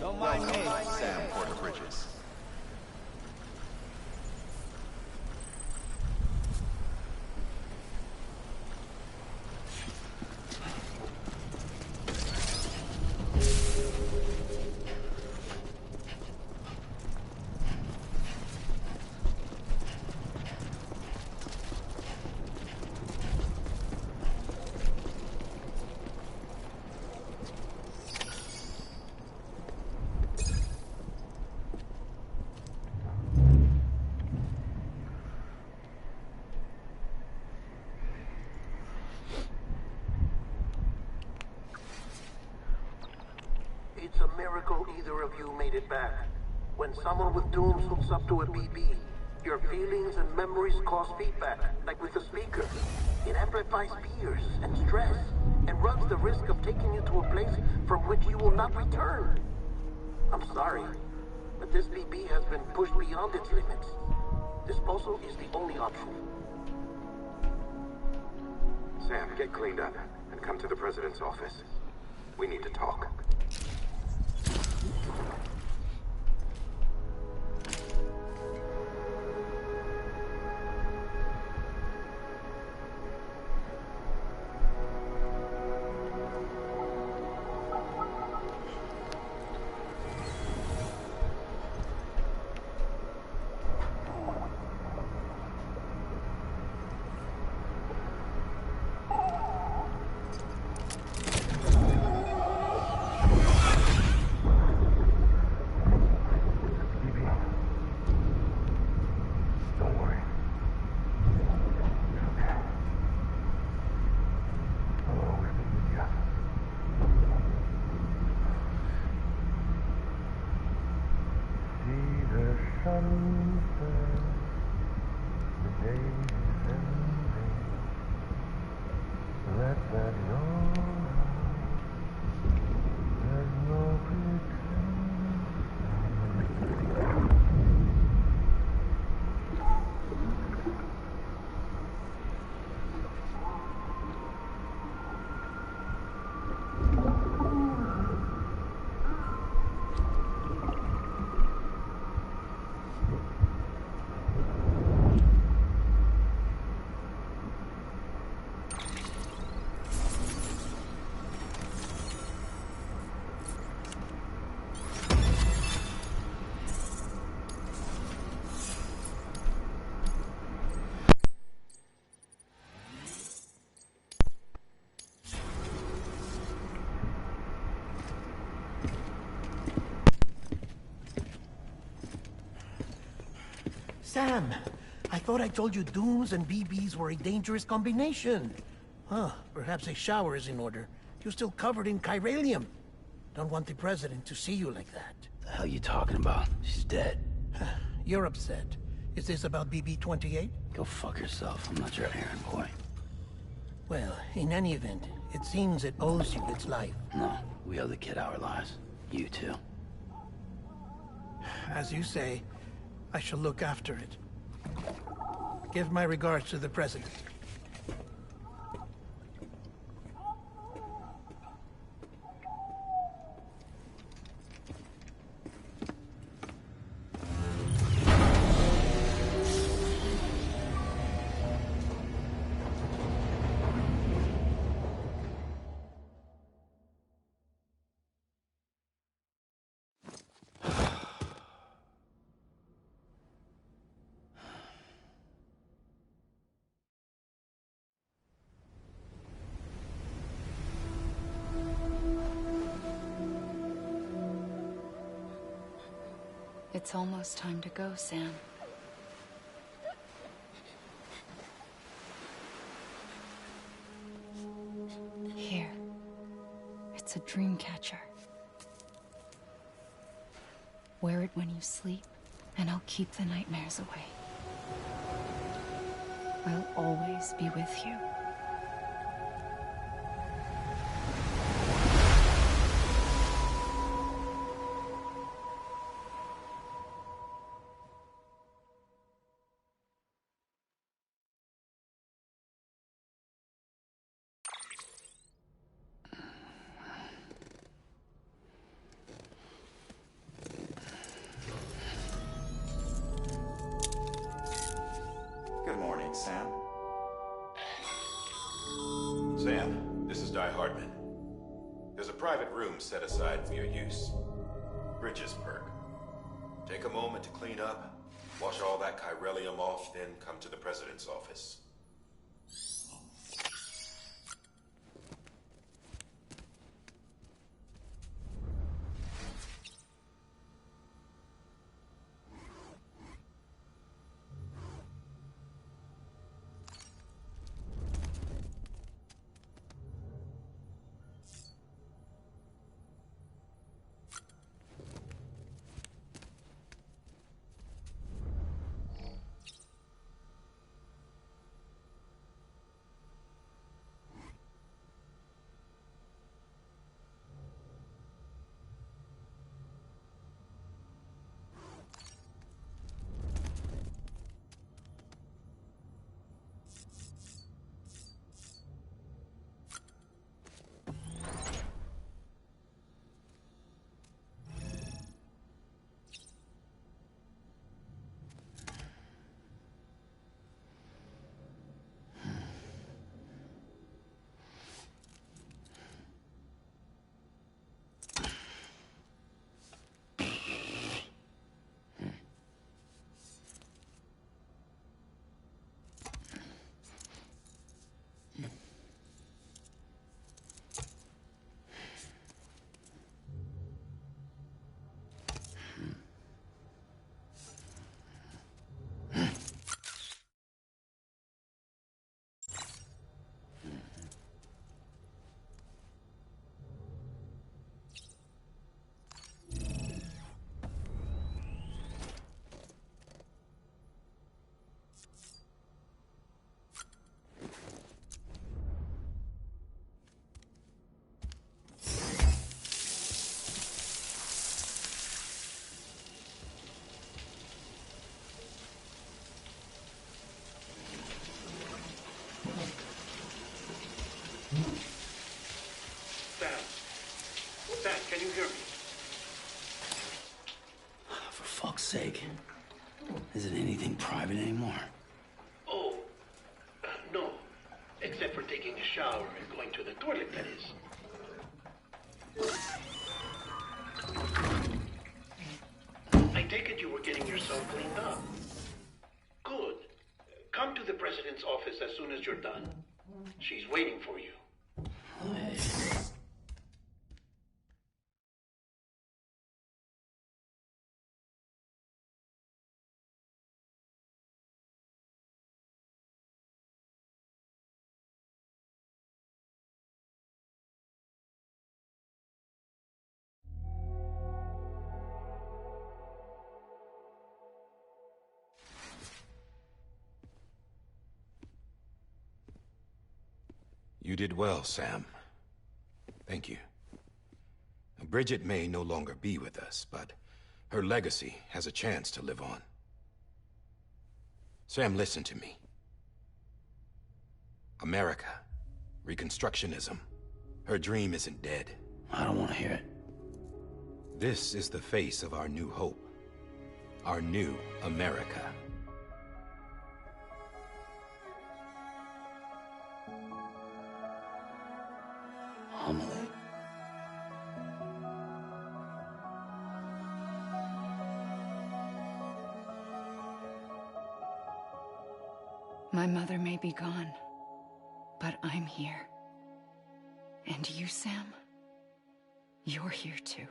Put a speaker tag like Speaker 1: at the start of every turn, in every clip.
Speaker 1: Don't mind me, Sam Porter Bridges.
Speaker 2: It's a miracle either of you made it back. When someone with dooms hooks up to a BB, your feelings and memories cause feedback, like with the speaker. It amplifies fears and stress, and runs the risk of taking you to a place from which you will not return. I'm sorry, but this BB has been pushed beyond its limits. Disposal is the only option.
Speaker 3: Sam, get cleaned up and come to the president's office. We need to talk.
Speaker 2: Sam, I thought I told you dooms and BBs were a dangerous combination. Huh, perhaps a shower is in order. You're still covered in chiralium. Don't want the president to see you like that.
Speaker 4: The hell you talking about? She's dead.
Speaker 2: You're upset. Is this about BB-28?
Speaker 4: Go fuck yourself. I'm not your errand boy.
Speaker 2: Well, in any event, it seems it owes you its life.
Speaker 4: No, we owe the kid our lives. You too.
Speaker 2: As you say, I shall look after it. Give my regards to the president.
Speaker 5: It's almost time to go, Sam. Here. It's a dream catcher. Wear it when you sleep, and I'll keep the nightmares away. I'll always be with you.
Speaker 6: room set aside for your use. Bridges perk. Take a moment to clean up, wash all that chiralium off, then come to the President's office.
Speaker 2: Sam, can you hear me?
Speaker 4: For fuck's sake. Is it anything private anymore?
Speaker 2: Oh, no. Except for taking a shower and going to the toilet, that is. I take it you were getting yourself cleaned up. Good. Come to the President's office as soon as you're done. She's waiting for you.
Speaker 4: Hey.
Speaker 6: You did well, Sam. Thank you. Bridget may no longer be with us, but her legacy has a chance to live on. Sam, listen to me. America, Reconstructionism, her dream isn't dead.
Speaker 4: I don't want to hear it.
Speaker 6: This is the face of our new hope. Our new America.
Speaker 4: Homily.
Speaker 5: My mother may be gone, but I'm here. And you, Sam, you're here too.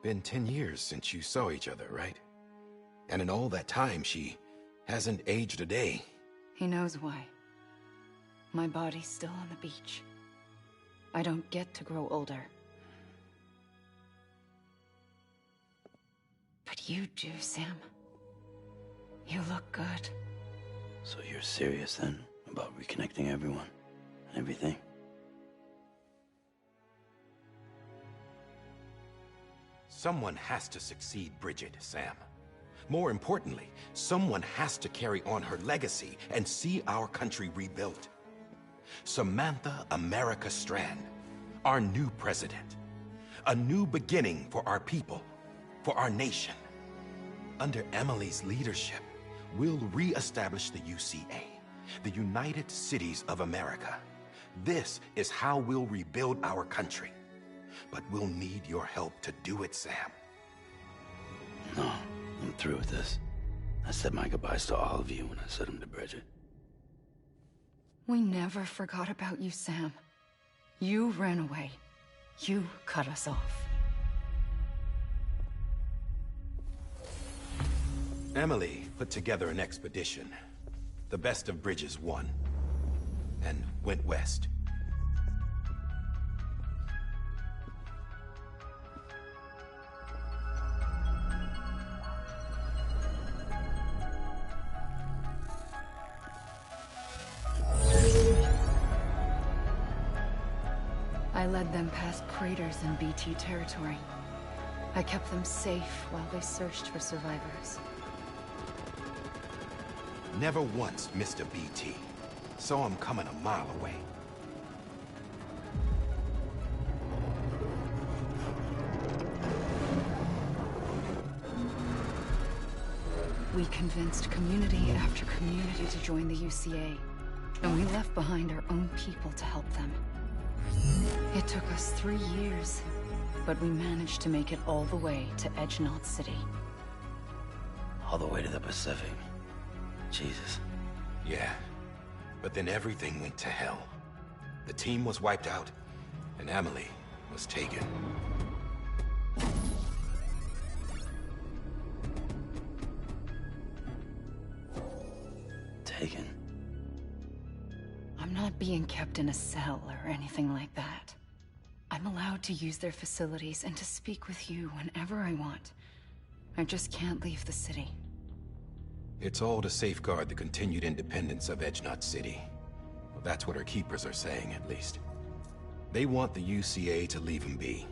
Speaker 6: Been 10 years since you saw each other, right? And in all that time, she hasn't aged a day.
Speaker 5: He knows why. My body's still on the beach. I don't get to grow older. But you do, Sam. You look good.
Speaker 4: So you're serious then about reconnecting everyone and everything?
Speaker 6: Someone has to succeed Bridget, Sam. More importantly, someone has to carry on her legacy and see our country rebuilt. Samantha America Strand, our new president. A new beginning for our people, for our nation. Under Emily's leadership, we'll re-establish the UCA, The United Cities of America. This is how we'll rebuild our country. But we'll need your help to do it, Sam.
Speaker 4: No, I'm through with this. I said my goodbyes to all of you when I said them to Bridget.
Speaker 5: We never forgot about you, Sam. You ran away. You cut us off.
Speaker 6: Emily put together an expedition. The best of Bridges won. And went west.
Speaker 5: I led them past craters in BT territory. I kept them safe while they searched for survivors.
Speaker 6: Never once missed a BT. Saw him coming a mile away.
Speaker 5: We convinced community after community to join the UCA, and we left behind our own people to help them. It took us 3 years, but we managed to make it all the way to Edgenot City.
Speaker 4: All the way to the Pacific. Jesus.
Speaker 6: Yeah, but then everything went to hell. The team was wiped out, and Emily was taken.
Speaker 4: Taken?
Speaker 5: I'm not being kept in a cell or anything like that. I'm allowed to use their facilities and to speak with you whenever I want. I just can't leave the city.
Speaker 6: It's all to safeguard the continued independence of Edgenot City. Well, that's what our keepers are saying, at least. They want the UCA to leave him be.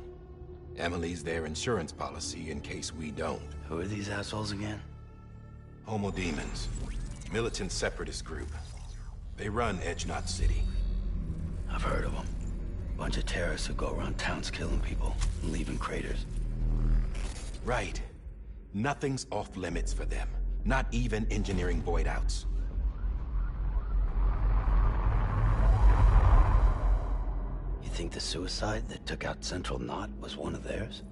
Speaker 6: Emily's their insurance policy in case we don't.
Speaker 4: Who are these assholes again?
Speaker 6: Homo Demons. Militant separatist group. They run Edgenot City.
Speaker 4: I've heard of them. Bunch of terrorists who go around towns killing people and leaving craters.
Speaker 6: Right. Nothing's off limits for them. Not even engineering void outs.
Speaker 4: You think the suicide that took out Central Knot was one of theirs?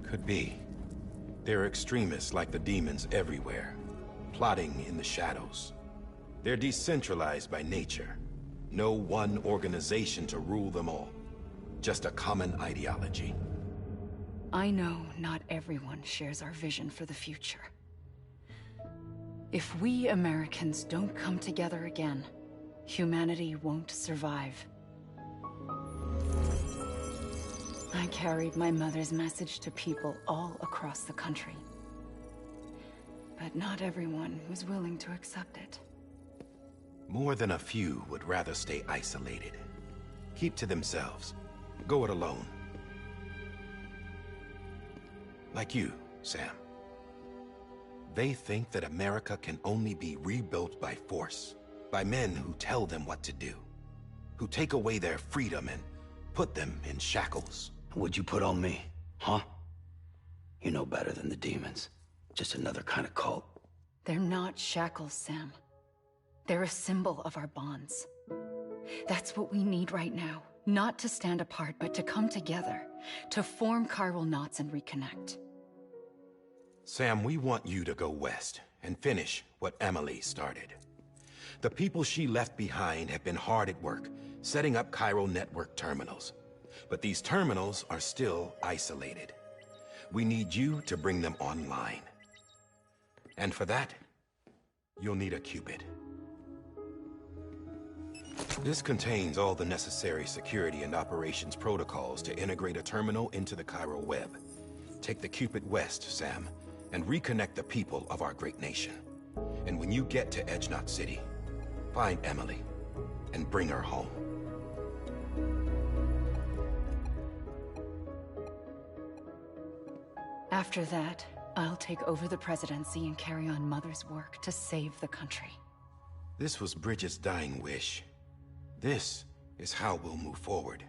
Speaker 6: Could be. There are extremists like the demons everywhere, plotting in the shadows. They're decentralized by nature. No one organization to rule them all. Just a common ideology.
Speaker 5: I know not everyone shares our vision for the future. If we Americans don't come together again, humanity won't survive. I carried my mother's message to people all across the country. But not everyone was willing to accept it.
Speaker 6: More than a few would rather stay isolated. Keep to themselves. Go it alone. Like you, Sam. They think that America can only be rebuilt by force, by men who tell them what to do, who take away their freedom and put them in shackles.
Speaker 4: What'd you put on me, huh? You know better than the demons. Just another kind of cult.
Speaker 5: They're not shackles, Sam. They're a symbol of our bonds. That's what we need right now. Not to stand apart, but to come together, to form chiral knots and reconnect.
Speaker 6: Sam, we want you to go west and finish what Emily started. The people she left behind have been hard at work, setting up chiral network terminals. But these terminals are still isolated. We need you to bring them online. And for that, you'll need a Cupid. This contains all the necessary security and operations protocols to integrate a terminal into the chiral web. Take the Cupid west, Sam, and reconnect the people of our great nation. And when you get to Edgenot City, find Emily and bring her home.
Speaker 5: After that, I'll take over the presidency and carry on Mother's work to save the country.
Speaker 6: This was Bridget's dying wish. This is how we'll move forward.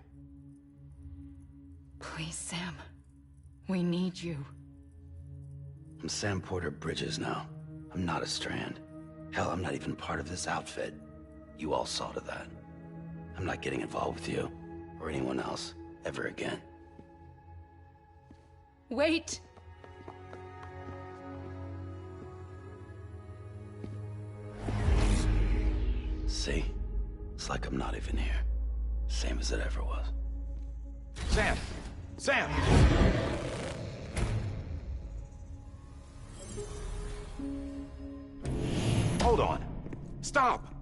Speaker 5: Please, Sam. We need you.
Speaker 4: I'm Sam Porter Bridges now. I'm not a Strand. Hell, I'm not even part of this outfit. You all saw to that. I'm not getting involved with you, or anyone else, ever again.
Speaker 5: Wait!
Speaker 4: See? It's like I'm not even here. Same as it ever was.
Speaker 6: Sam! Sam! Hold on. Stop!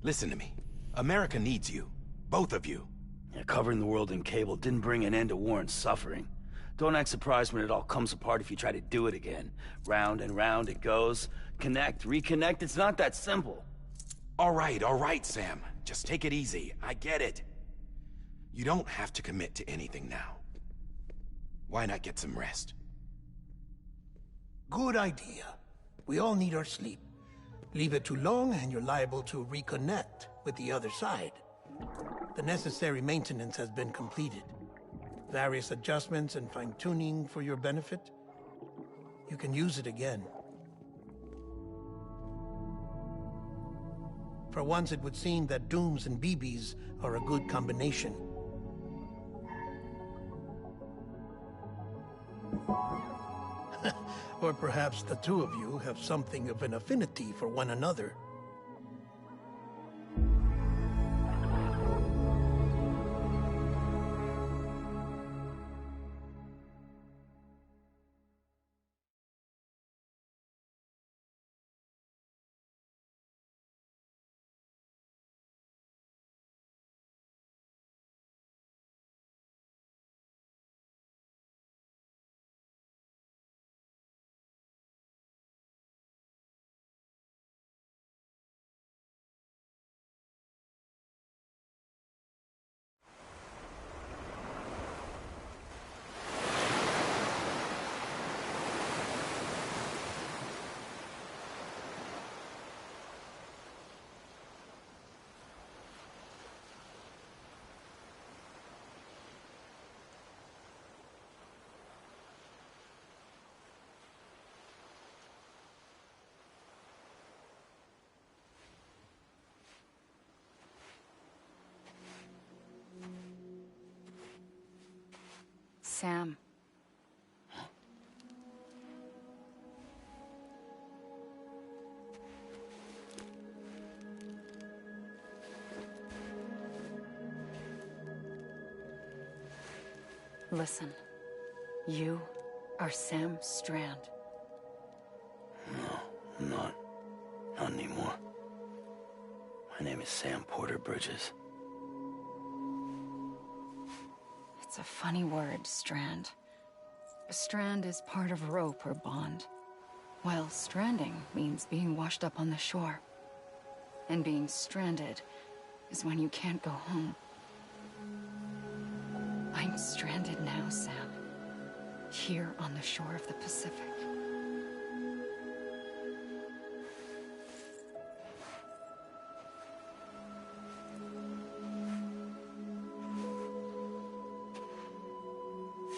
Speaker 6: Listen to me. America needs you. Both of you.
Speaker 4: Yeah, covering the world in cable didn't bring an end to war and suffering. Don't act surprised when it all comes apart if you try to do it again. Round and round it goes. Connect, reconnect, it's not that simple.
Speaker 6: All right, Sam. Just take it easy. I get it. You don't have to commit to anything now. Why not get some rest?
Speaker 2: Good idea. We all need our sleep. Leave it too long and you're liable to reconnect with the other side. The necessary maintenance has been completed. Various adjustments and fine-tuning for your benefit. You can use it again. For once, it would seem that Dooms and BBs are a good combination. Or perhaps the two of you have something of an affinity for one another.
Speaker 5: Sam. Listen. You are Sam Strand.
Speaker 4: No, I'm not. Not anymore. My name is Sam Porter Bridges.
Speaker 5: It's a funny word, Strand. A strand is part of rope or bond, while stranding means being washed up on the shore. And being stranded is when you can't go home. I'm stranded now, Sam. Here on the shore of the Pacific.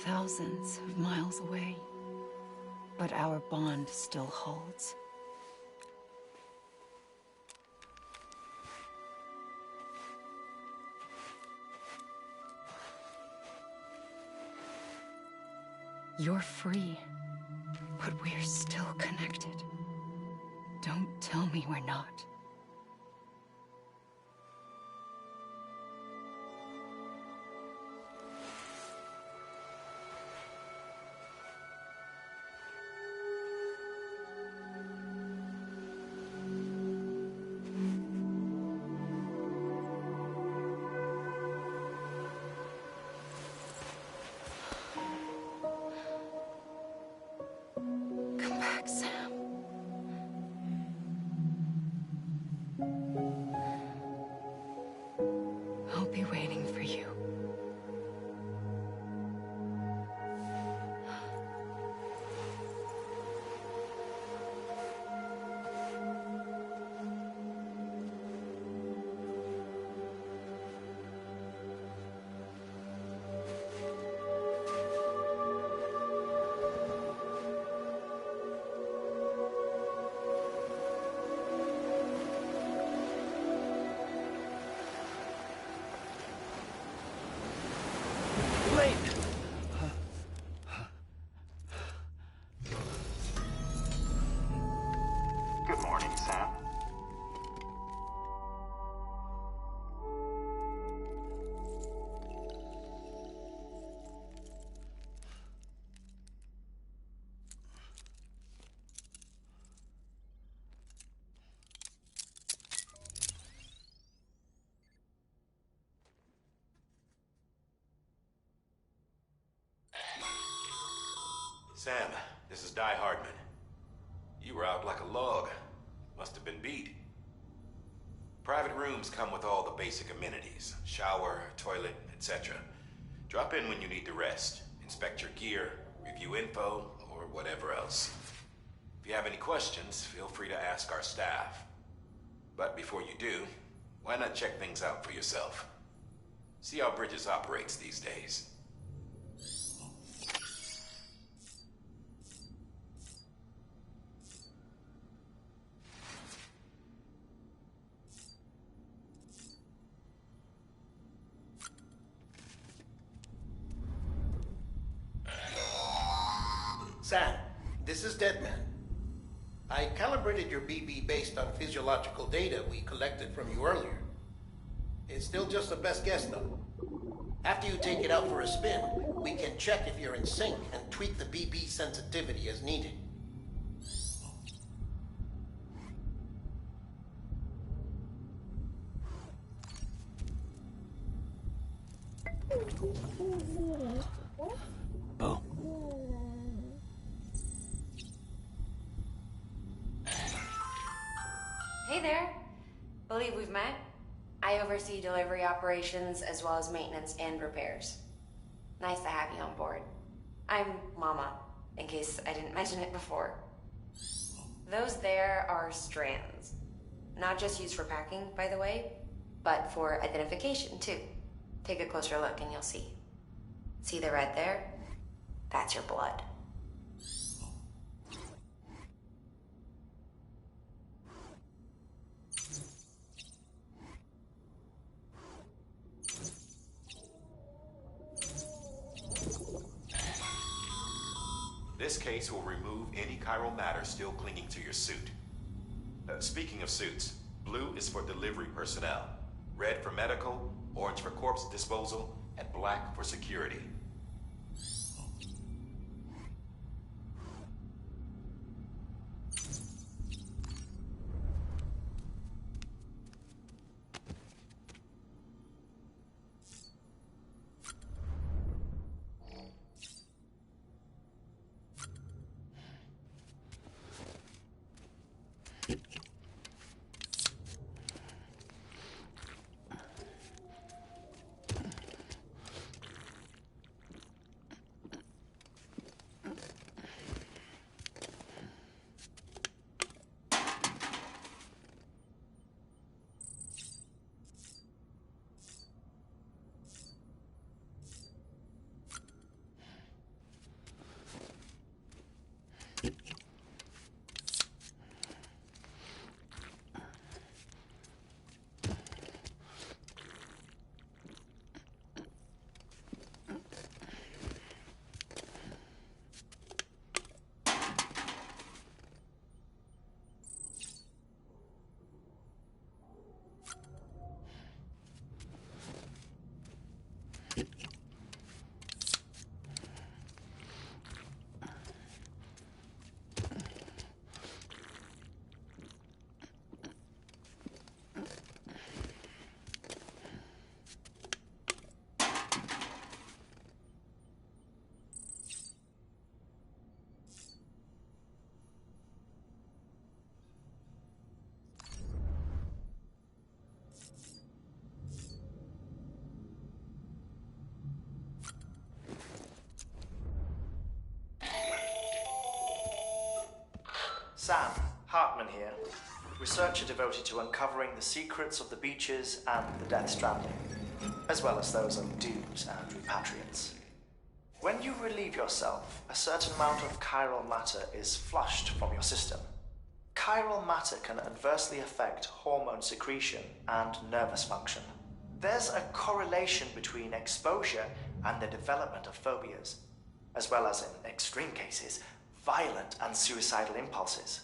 Speaker 5: Thousands of miles away, but our bond still holds. You're free, but we're still connected. Don't tell me we're not. Come back, Sam. I'll be waiting for you.
Speaker 6: Sam, this is Di Hardman. You were out like a log. Must have been beat. Private rooms come with all the basic amenities. Shower, toilet, etc. Drop in when you need to rest. Inspect your gear, review info, or whatever else. If you have any questions, feel free to ask our staff. But before you do, why not check things out for yourself? See how Bridges operates these days.
Speaker 2: Sam, this is Deadman. I calibrated your BB based on physiological data we collected from you earlier. It's still just a best guess, though. After you take it out for a spin, we can check if you're in sync and tweak the BB sensitivity as needed.
Speaker 4: Oh.
Speaker 7: Hey there. Believe we've met. I oversee delivery operations as well as maintenance and repairs. Nice to have you on board. I'm Mama, in case I didn't mention it before. Those there are strands. Not just used for packing, by the way, but for identification too. Take a closer look and you'll see. See the red there? That's your blood.
Speaker 6: This case will remove any chiral matter still clinging to your suit. Speaking of suits, blue is for delivery personnel, red for medical, orange for corpse disposal, and black for security.
Speaker 8: Sam, Hartman here, researcher devoted to uncovering the secrets of the beaches and the death stranding, as well as those of dooms and repatriates. When you relieve yourself, a certain amount of chiral matter is flushed from your system. Chiral matter can adversely affect hormone secretion and nervous function. There's a correlation between exposure and the development of phobias, as well as, in extreme cases, violent and suicidal impulses.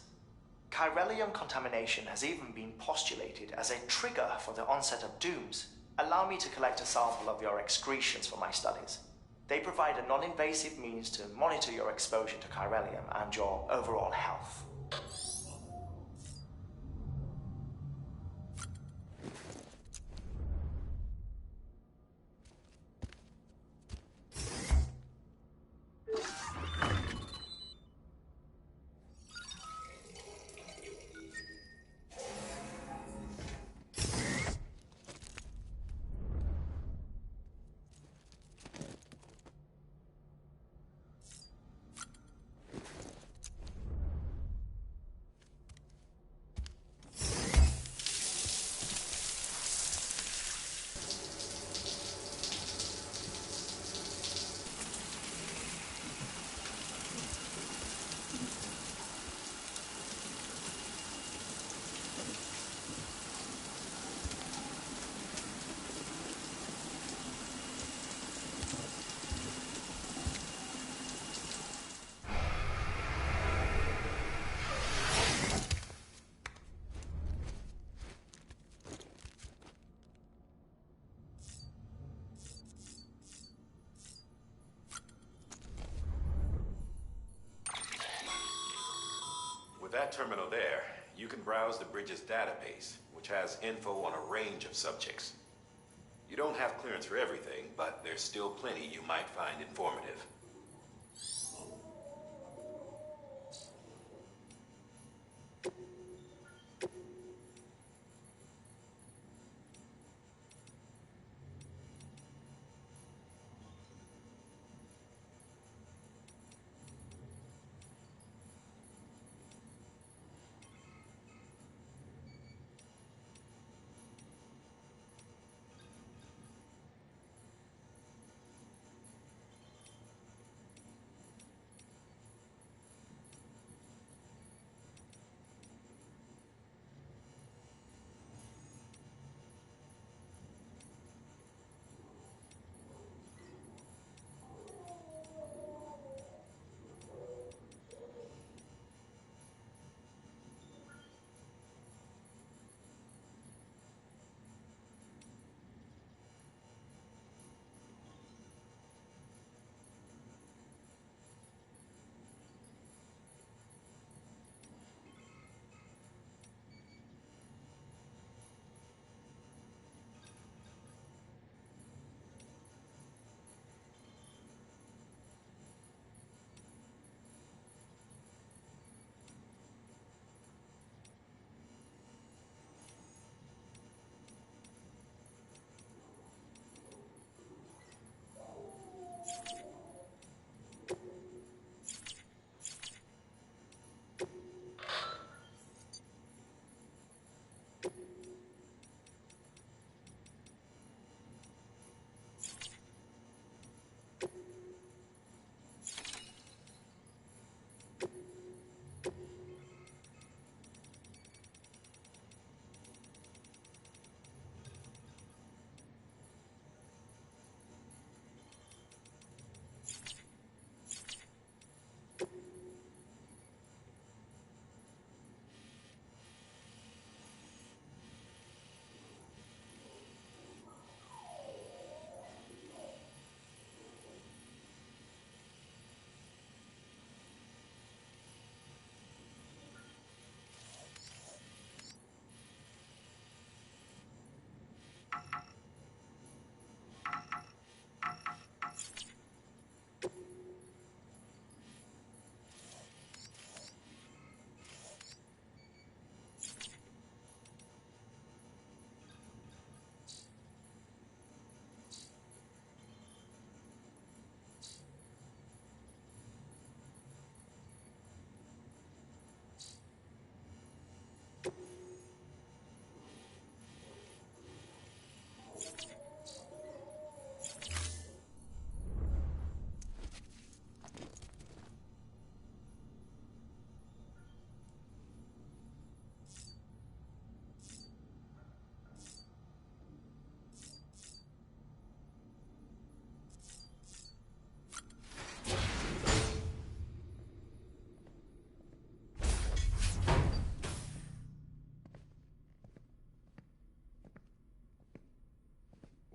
Speaker 8: Chiralium contamination has even been postulated as a trigger for the onset of dooms. Allow me to collect a sample of your excretions for my studies. They provide a non-invasive means to monitor your exposure to chiralium and your overall health.
Speaker 6: terminal there, you can browse the bridge's database, which has info on a range of subjects. You don't have clearance for everything, but there's still plenty you might find informative.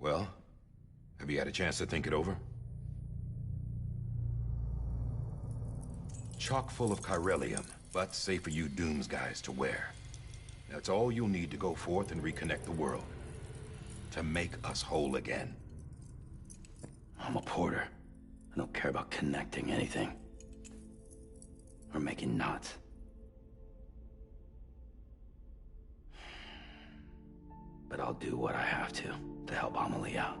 Speaker 6: Well, have you had a chance to think it over? Chock full of chiralium, but safe for you Dooms guys to wear. That's all you'll need to go forth and reconnect the world. To make us whole again.
Speaker 4: I'm a porter. I don't care about connecting anything. Or making knots. But I'll do what I have to help Amelie out.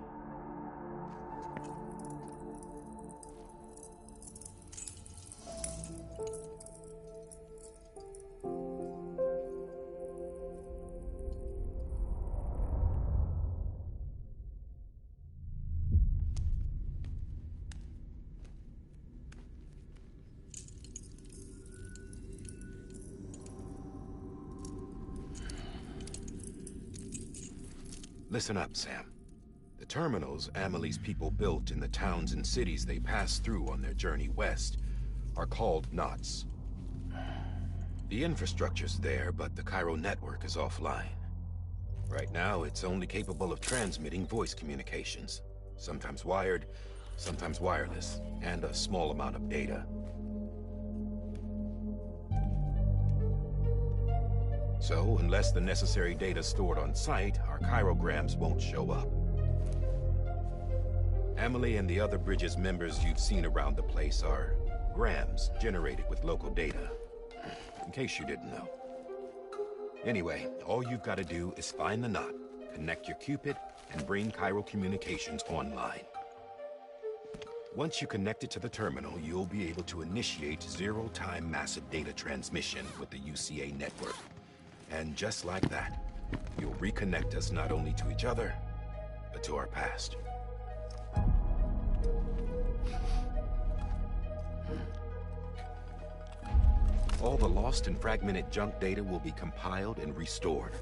Speaker 6: Listen up, Sam. The terminals Amelie's people built in the towns and cities they passed through on their journey west are called knots. The infrastructure's there, but the Cairo network is offline. Right now, it's only capable of transmitting voice communications. Sometimes wired, sometimes wireless, and a small amount of data. So, unless the necessary data stored on site, our chirograms won't show up. Emily and the other Bridges members you've seen around the place are grams generated with local data. In case you didn't know. Anyway, all you've got to do is find the knot, connect your Cupid, and bring Chiral Communications online. Once you connect it to the terminal, you'll be able to initiate zero-time massive data transmission with the UCA network. And just like that, you'll reconnect us not only to each other, but to our past. All the lost and fragmented junk data will be compiled and restored,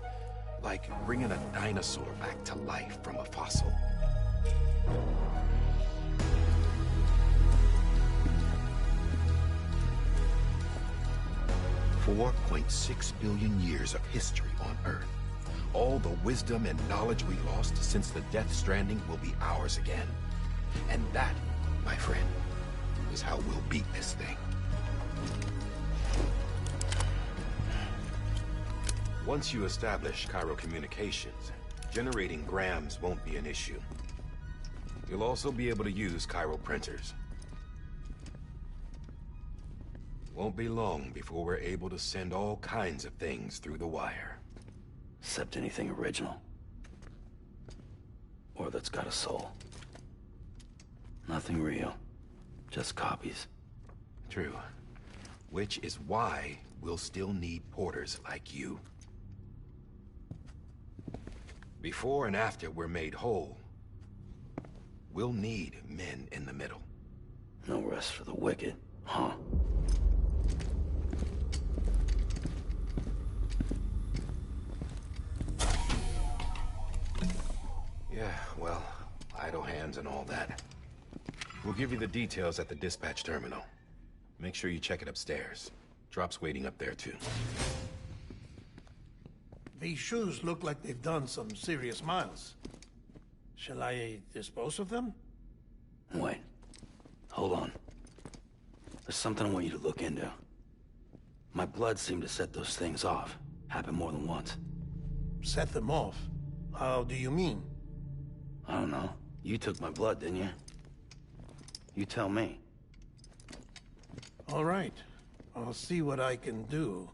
Speaker 6: like bringing a dinosaur back to life from a fossil. $4.6 billion years of history on Earth. All the wisdom and knowledge we lost since the Death Stranding will be ours again. And that, my friend, is how we'll beat this thing. Once you establish Chiral Communications, generating grams won't be an issue. You'll also be able to use chiral printers. Won't be long before we're able to send all kinds of things through the wire.
Speaker 4: Except anything original. Or that's got a soul. Nothing real. Just copies.
Speaker 6: True. Which is why we'll still need porters like you. Before and after we're made whole, we'll need men in the middle.
Speaker 4: No rest for the wicked, huh?
Speaker 6: Yeah, well, idle hands and all that. We'll give you the details at the dispatch terminal. Make sure you check it upstairs. Drop's waiting up there, too.
Speaker 2: These shoes look like they've done some serious miles. Shall I dispose of them?
Speaker 4: Wait. Hold on. There's something I want you to look into. My blood seemed to set those things off. Happened more than once.
Speaker 2: Set them off? How do you mean?
Speaker 4: I don't know. You took my blood, didn't you? You tell me.
Speaker 2: All right. I'll see what I can do.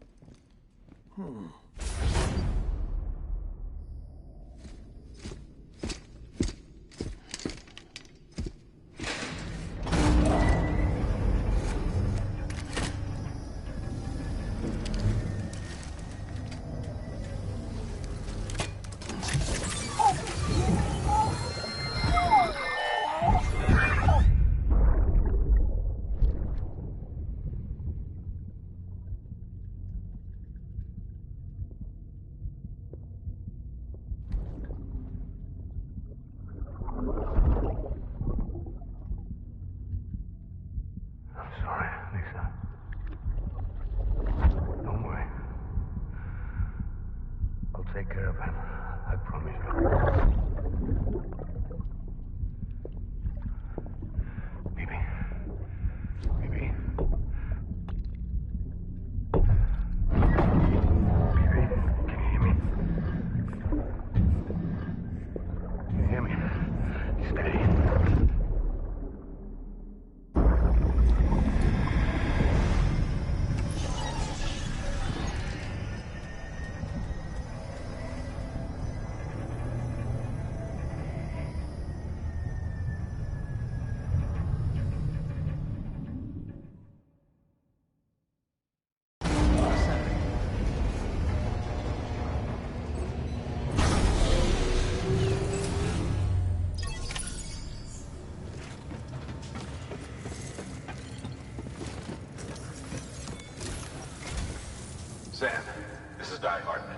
Speaker 9: Take care of him. I promise you. Baby. Baby. Baby, can you hear me? Can you hear me? Steady.
Speaker 6: Sam, this is Di Hartman.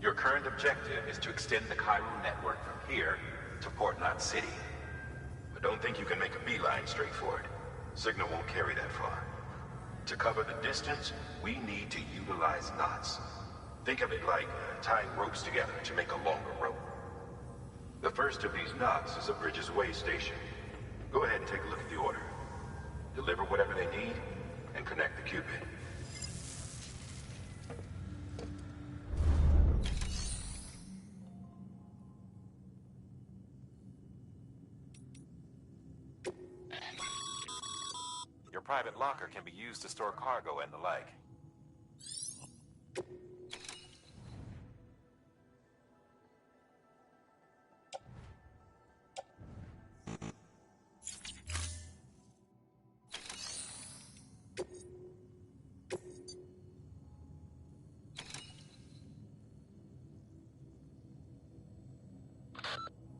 Speaker 6: Your current objective is to extend the Chiral network from here to Port Knot City. But don't think you can make a beeline straight for it. Signal won't carry that far. To cover the distance, we need to utilize knots. Think of it like tying ropes together to make a longer rope. The first of these knots is a Bridges Way station. Go ahead and take a look at the order. Deliver whatever they need, and connect the Cupid. private locker can be used to store cargo and the like.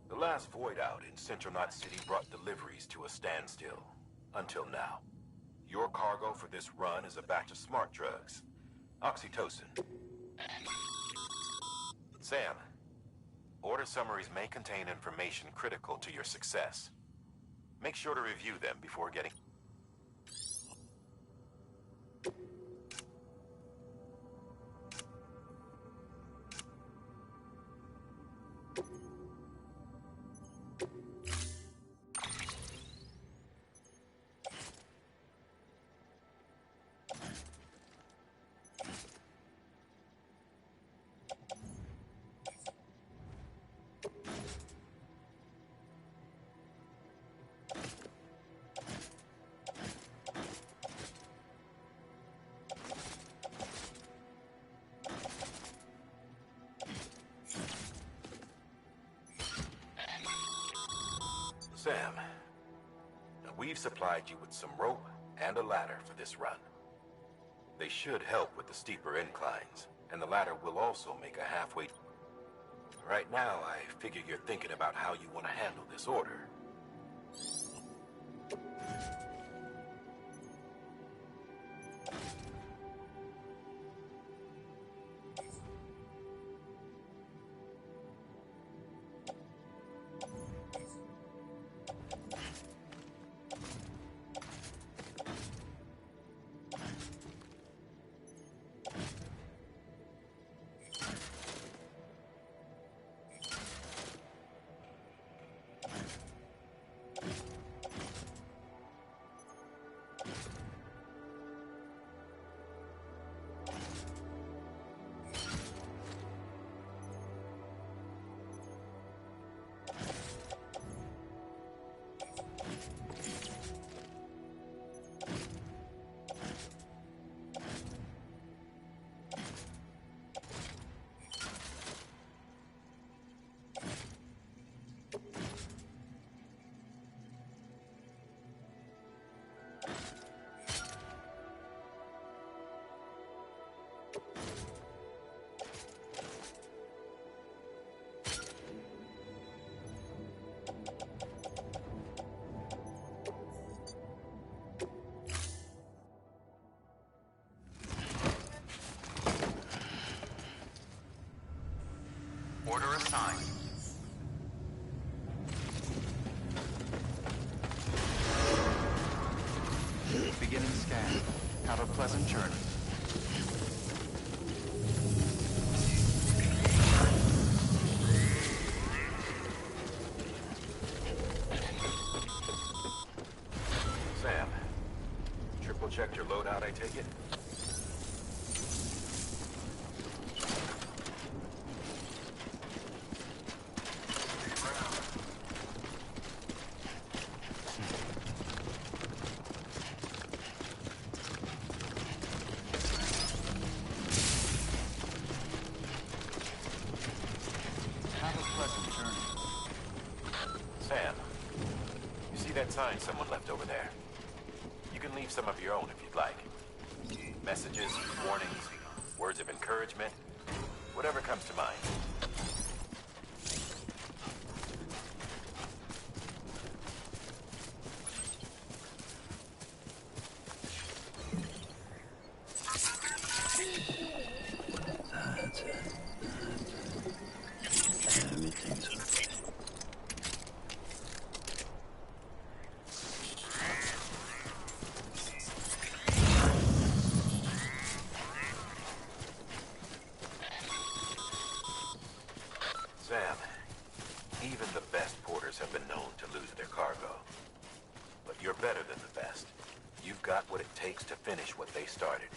Speaker 6: The last void out in Central Knot City brought deliveries to a standstill. Until now. Your cargo for this run is a batch of smart drugs. Oxytocin. Sam, order summaries may contain information critical to your success. Make sure to review them before getting... Sam, we've supplied you with some rope and a ladder for this run. They should help with the steeper inclines, and the ladder will also make a halfway... Right now, I figure you're thinking about how you want to handle this order.
Speaker 1: Order assigned. Beginning scan. Have a pleasant journey.
Speaker 6: Sam, triple checked your loadout, I take it? Sam, you see that sign someone left over there? You can leave some of your own if you'd like. Messages, warnings, words of encouragement, whatever comes to mind. Sam, even the best porters have been known to lose their cargo. But you're better than the best. You've got what it takes to finish what they started.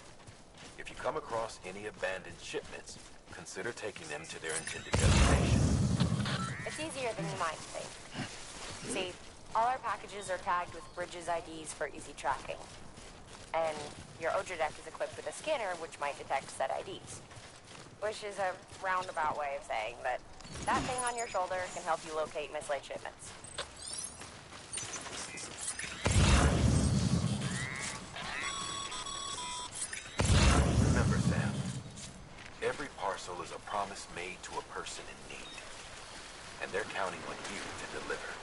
Speaker 6: If you come across any abandoned shipments, consider taking them to their intended destination.
Speaker 7: It's easier than you might think. See, all our packages are tagged with Bridges IDs for easy tracking. and your Odra deck is equipped with a scanner which might detect set IDs. Which is a roundabout way of saying that that thing on your shoulder can help you locate mislaid shipments.
Speaker 6: Remember, Sam, every parcel is a promise made to a person in need. And they're counting on you to deliver.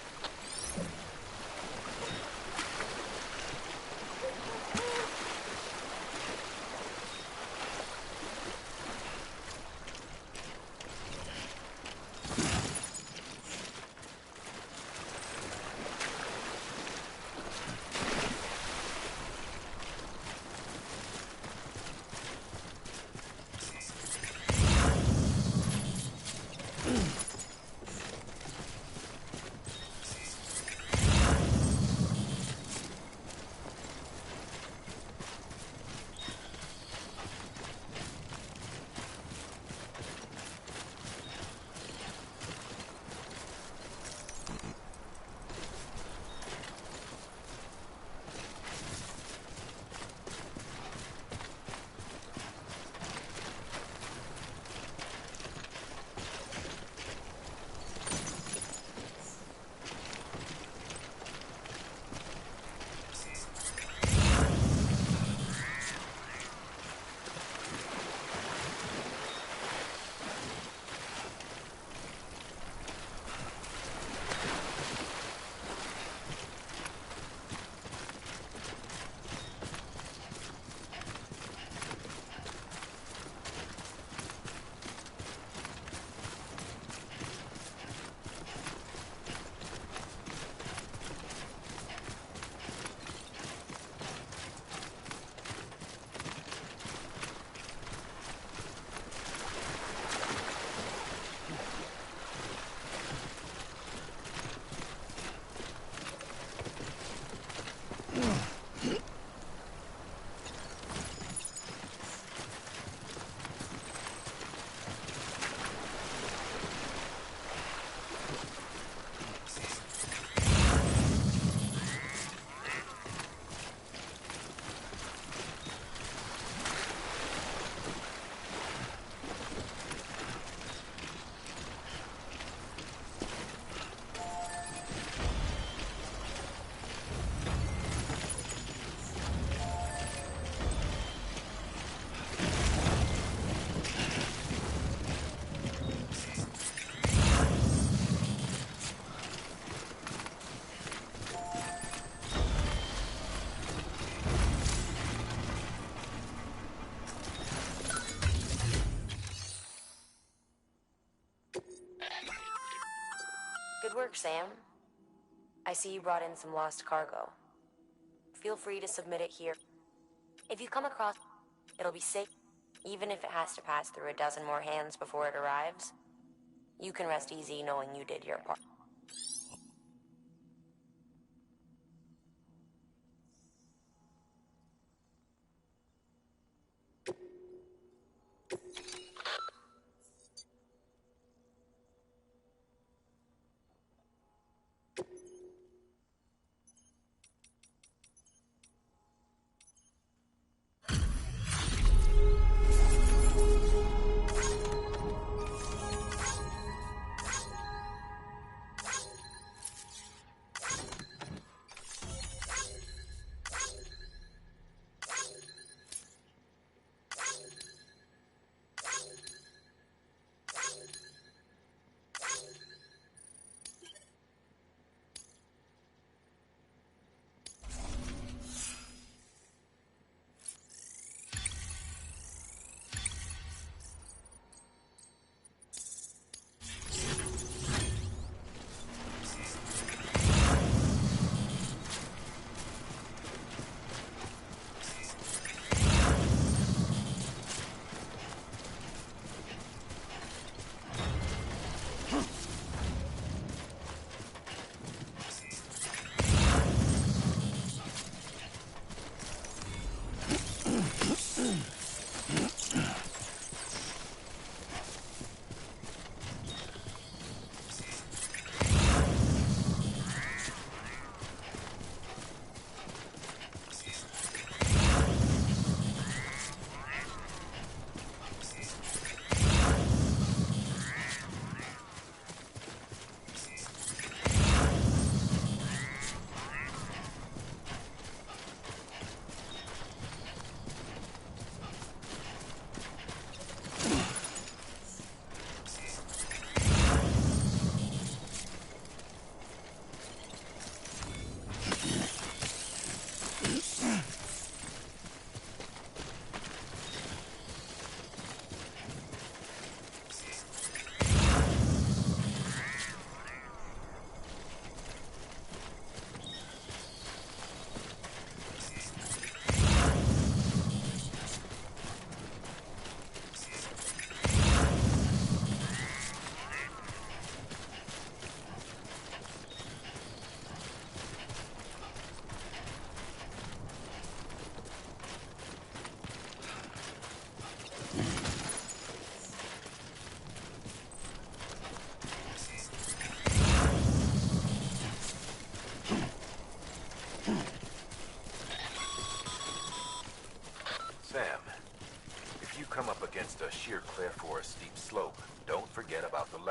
Speaker 7: Good work, Sam. I see you brought in some lost cargo. Feel free to submit it here. If you come across, it'll be safe, even if it has to pass through a dozen more hands before it arrives. You can rest easy knowing you did your part.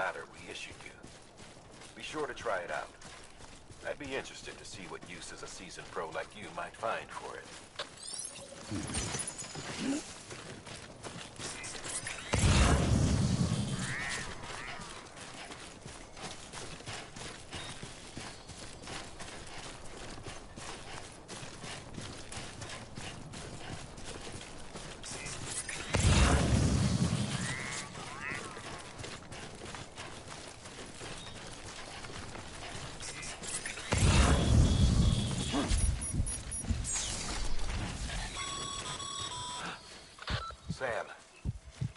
Speaker 6: ladder we issued you. Be sure to try it out. I'd be interested to see what uses a seasoned pro like you might find for it. Sam,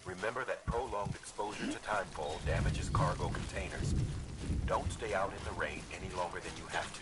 Speaker 6: remember that prolonged exposure to timefall damages cargo containers. Don't stay out in the rain any longer than you have to.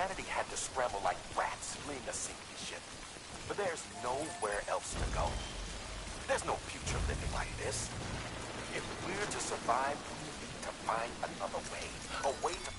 Speaker 10: Humanity had to scramble like rats, fleeing a sinking ship. But there's nowhere else to go. There's no future living like this. If we're to survive, we need to find another way. A way to...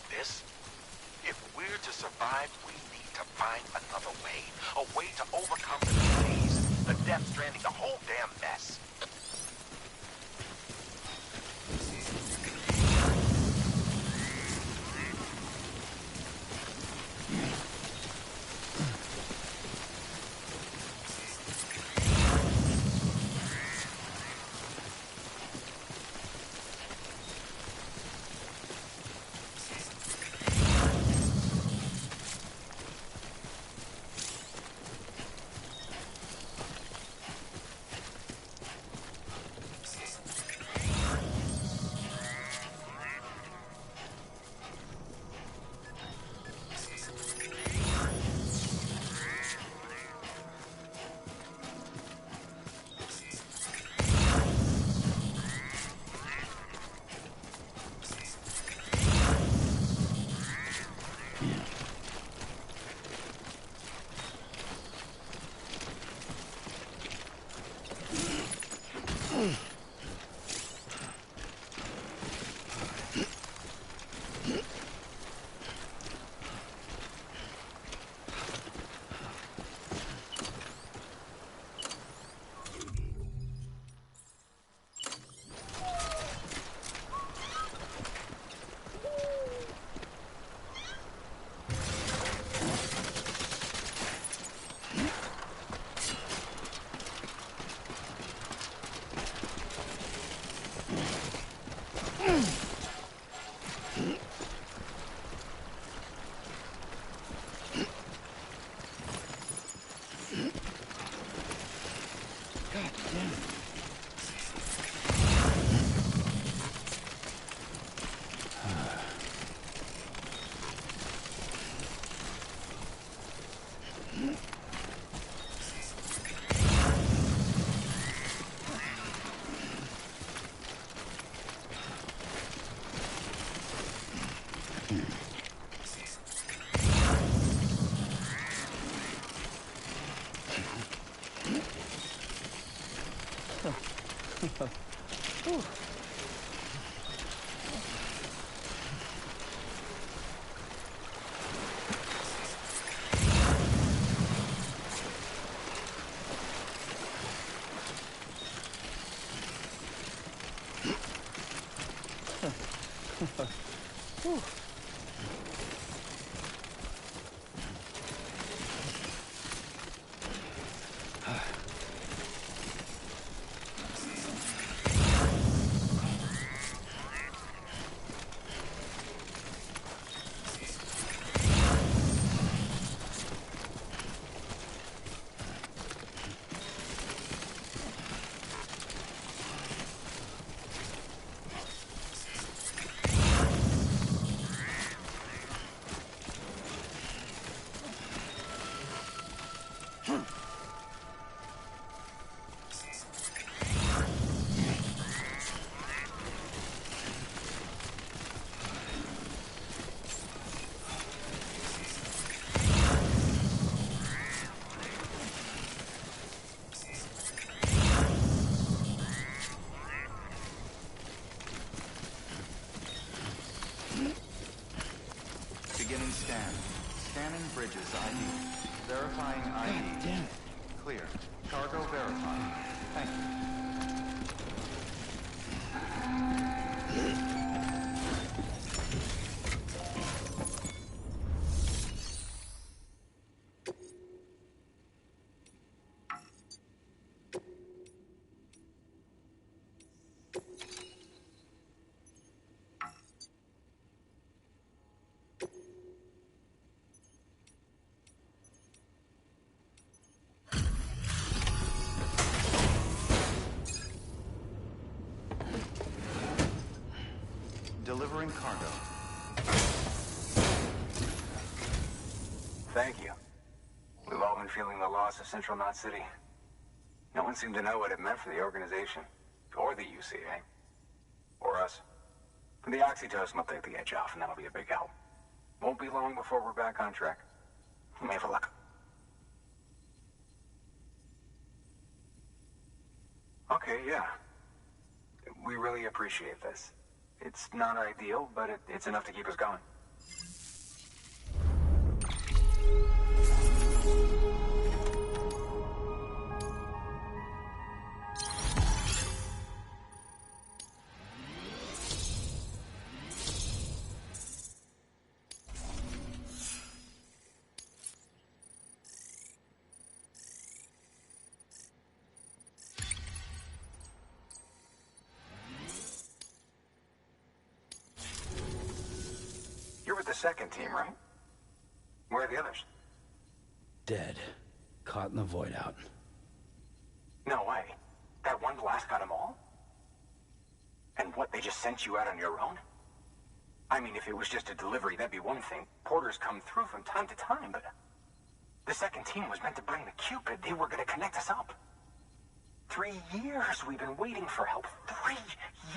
Speaker 10: this? If we're to survive, we need to find another way. A way to overcome the disease, the death stranding, the whole damn mess.
Speaker 1: Beginning scan. Scanning bridges ID. Verifying ID.
Speaker 4: God damn it.
Speaker 1: Clear. Cargo verified. Thank you. Delivering cargo.
Speaker 3: Thank you. We've all been feeling the loss of Central Knot City. No one seemed to know what it meant for the organization, or the UCA, or us. The oxytocin will take the edge off, and that'll be a big help. Won't be long before we're back on track. We may have a luck. Okay, yeah. We really appreciate this. It's not ideal, but it's enough to keep us going. You're with the second team, right? Where are the others?
Speaker 4: Dead. Caught in the void out.
Speaker 3: No way. That one blast got them all? And what, they just sent you out on your own? I mean, if it was just a delivery, that'd be one thing. Porters come through from time to time, but... The second team was meant to bring the Cupid. They were gonna connect us up. 3 years we've been waiting for help. 3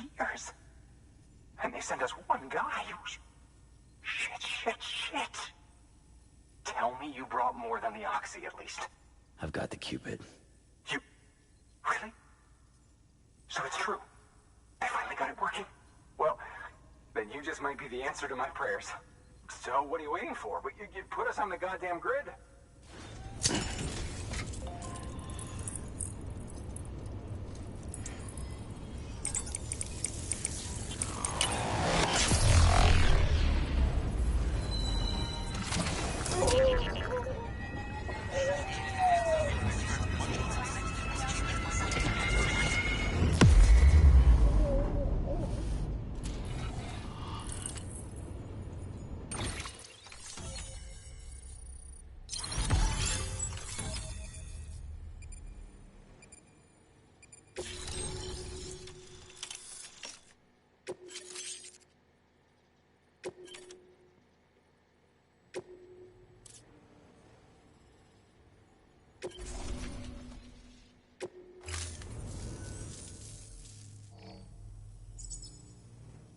Speaker 3: years! And they sent us one guy. Shit. Tell me you brought more than the Oxy, at least.
Speaker 4: I've got the Cupid.
Speaker 3: You... Really? So it's true. They finally got it working. Well, then you just might be the answer to my prayers. So what are you waiting for? You put us on the goddamn grid.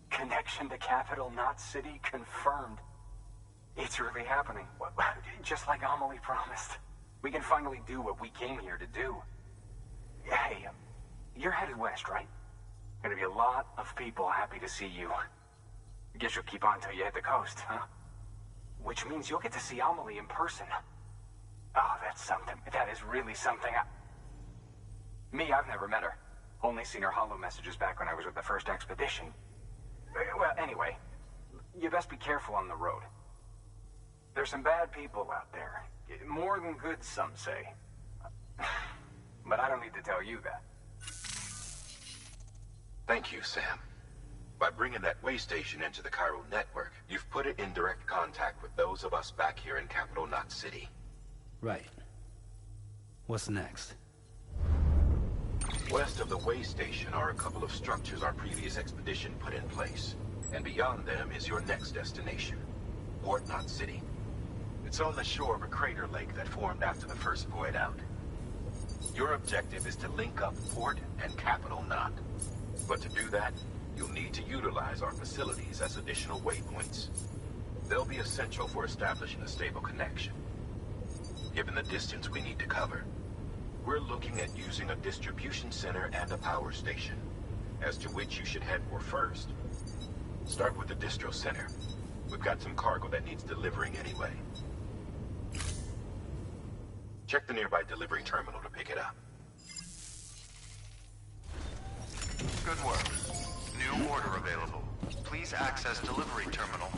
Speaker 3: Connection to Capital Knot City confirmed. It's really happening. Just like Amelie promised. We can finally do what we came here to do. Hey, you're headed west, right? Gonna be a lot of people happy to see you. I guess you'll keep on till you hit the coast, huh? Which means you'll get to see Amelie in person. Oh, that's something. That is really something. Me, I've never met her. Only seen her holo messages back when I was with the first expedition. Well, anyway, you best be careful on the road. There's some bad people out there. More than good, some say. But I don't need to tell you that.
Speaker 6: Thank you, Sam. By bringing that way station into the Cairo network, you've put it in direct contact with those of us back here in Capital Knot City.
Speaker 4: Right. What's next?
Speaker 6: West of the way station are a couple of structures our previous expedition put in place. And beyond them is your next destination, Port Knot City. It's on the shore of a crater lake that formed after the first void out. Your objective is to link up Port and Capital Knot. But to do that, you'll need to utilize our facilities as additional waypoints. They'll be essential for establishing a stable connection. Given the distance we need to cover, we're looking at using a distribution center and a power station, as to which you should head for first. Start with the distro center. We've got some cargo that needs delivering anyway. Check the nearby delivery terminal to pick it up.
Speaker 1: Good work. New order available. Please access delivery terminal